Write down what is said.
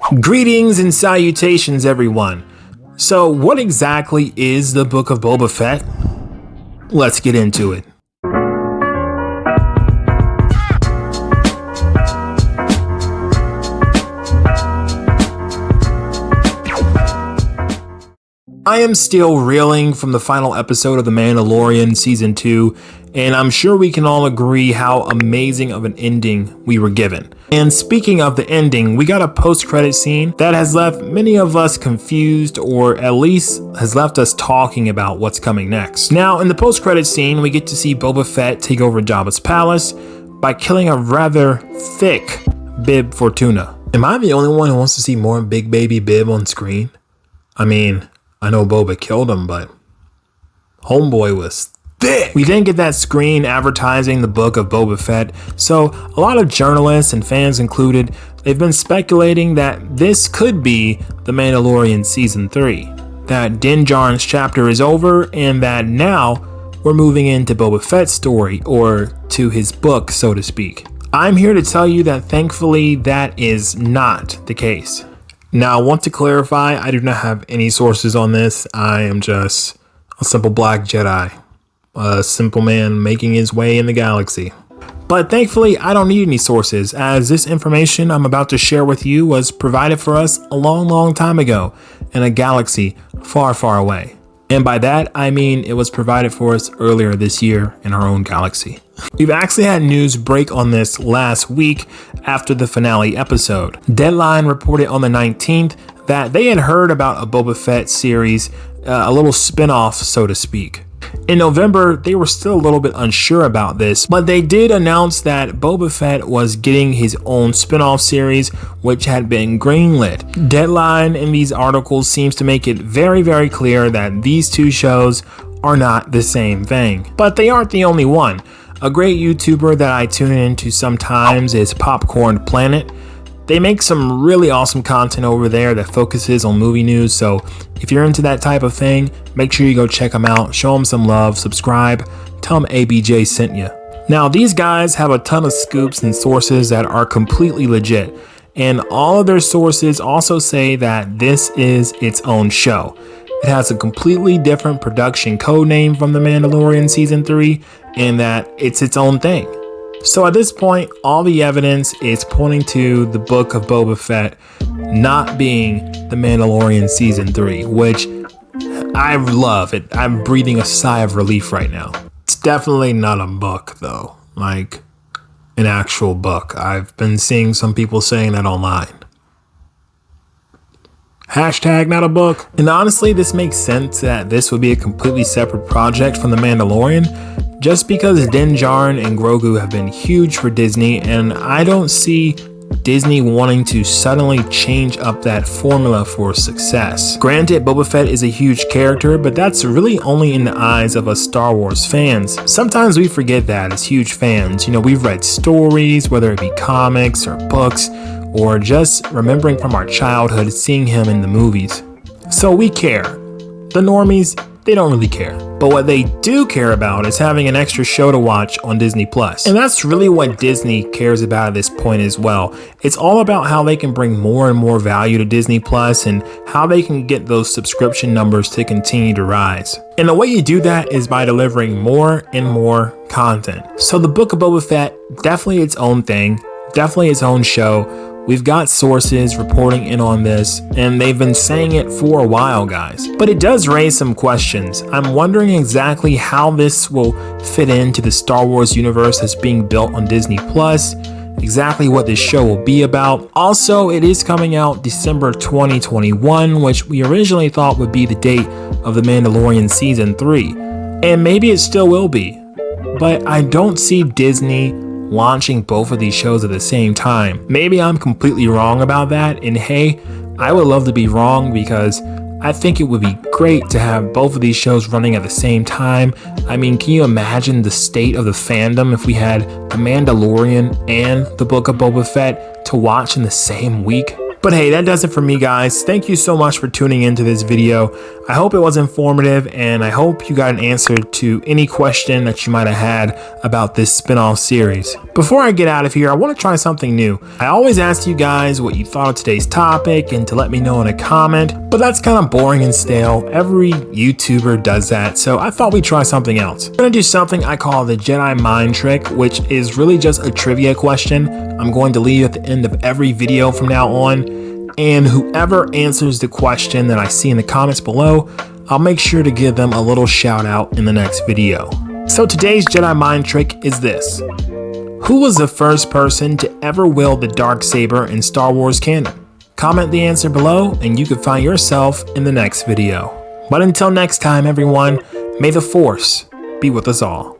Greetings and salutations, everyone. So, what exactly is the Book of Boba Fett? Let's get into it. I am still reeling from the final episode of The Mandalorian Season 2, and I'm sure we can all agree how amazing of an ending we were given. And speaking of the ending, we got a post-credit scene that has left many of us confused, or at least has left us talking about what's coming next. Now, in the post-credit scene, we get to see Boba Fett take over Jabba's palace by killing a rather thick Bib Fortuna. Am I the only one who wants to see more big baby Bib on screen? I mean, I know Boba killed him, but homeboy was thick. We then get that screen advertising the Book of Boba Fett, so a lot of journalists and fans included, they've been speculating that this could be The Mandalorian Season 3, that Din Djarin's chapter is over, and that now we're moving into Boba Fett's story, or to his book, so to speak. I'm here to tell you that thankfully that is not the case. Now, I want to clarify, I do not have any sources on this. I am just a simple black Jedi, a simple man making his way in the galaxy. But thankfully, I don't need any sources, as this information I'm about to share with you was provided for us a long time ago in a galaxy far away. And by that, I mean it was provided for us earlier this year in our own galaxy. We've actually had news break on this last week after the finale episode. Deadline reported on the 19th that they had heard about a Boba Fett series, a little spin-off, so to speak. In November, they were still a little bit unsure about this, but they did announce that Boba Fett was getting his own spin-off series, which had been greenlit. Deadline in these articles seems to make it very clear that these two shows are not the same thing. But they aren't the only one. A great YouTuber that I tune into sometimes is Popcorn Planet. They make some really awesome content over there that focuses on movie news, so if you're into that type of thing, make sure you go check them out, show them some love, subscribe, tell them ABJ sent you. Now, these guys have a ton of scoops and sources that are completely legit, and all of their sources also say that this is its own show. It has a completely different production code name from The Mandalorian Season 3, and that it's its own thing. So at this point, all the evidence is pointing to the Book of Boba Fett not being The Mandalorian Season 3, which I love it. I'm breathing a sigh of relief right now. It's definitely not a book, though, like an actual book. I've been seeing some people saying that online. Hashtag not a book. And honestly, this makes sense that this would be a completely separate project from The Mandalorian, just because Din Djarin and Grogu have been huge for Disney, and I don't see Disney wanting to suddenly change up that formula for success. Granted, Boba Fett is a huge character, but that's really only in the eyes of us Star Wars fans. Sometimes we forget that as huge fans. You know, we've read stories, whether it be comics or books, or just remembering from our childhood seeing him in the movies. So we care. The normies, they don't really care. But what they do care about is having an extra show to watch on Disney+. And that's really what Disney cares about at this point as well. It's all about how they can bring more and more value to Disney+, and how they can get those subscription numbers to continue to rise. And the way you do that is by delivering more and more content. So the Book of Boba Fett, definitely its own thing, definitely its own show. We've got sources reporting in on this, and they've been saying it for a while, guys. But it does raise some questions. I'm wondering exactly how this will fit into the Star Wars universe that's being built on Disney+, exactly what this show will be about. Also, it is coming out December 2021, which we originally thought would be the date of The Mandalorian Season 3. And maybe it still will be. But I don't see Disney launching both of these shows at the same time. Maybe I'm completely wrong about that, and hey, I would love to be wrong, because I think it would be great to have both of these shows running at the same time. I mean, can you imagine the state of the fandom if we had The Mandalorian and the Book of Boba Fett to watch in the same week? But hey, that does it for me, guys. Thank you so much for tuning into this video. I hope it was informative, and I hope you got an answer to any question that you might have had about this spin-off series. Before I get out of here, I want to try something new. I always ask you guys what you thought of today's topic and to let me know in a comment, but that's kind of boring and stale. Every YouTuber does that, so I thought we'd try something else. I'm going to do something I call the Jedi Mind Trick, which is really just a trivia question I'm going to leave at the end of every video from now on. And whoever answers the question that I see in the comments below, I'll make sure to give them a little shout out in the next video. So today's Jedi Mind Trick is this. Who was the first person to ever wield the Darksaber in Star Wars canon? Comment the answer below and you can find yourself in the next video. But until next time, everyone, may the Force be with us all.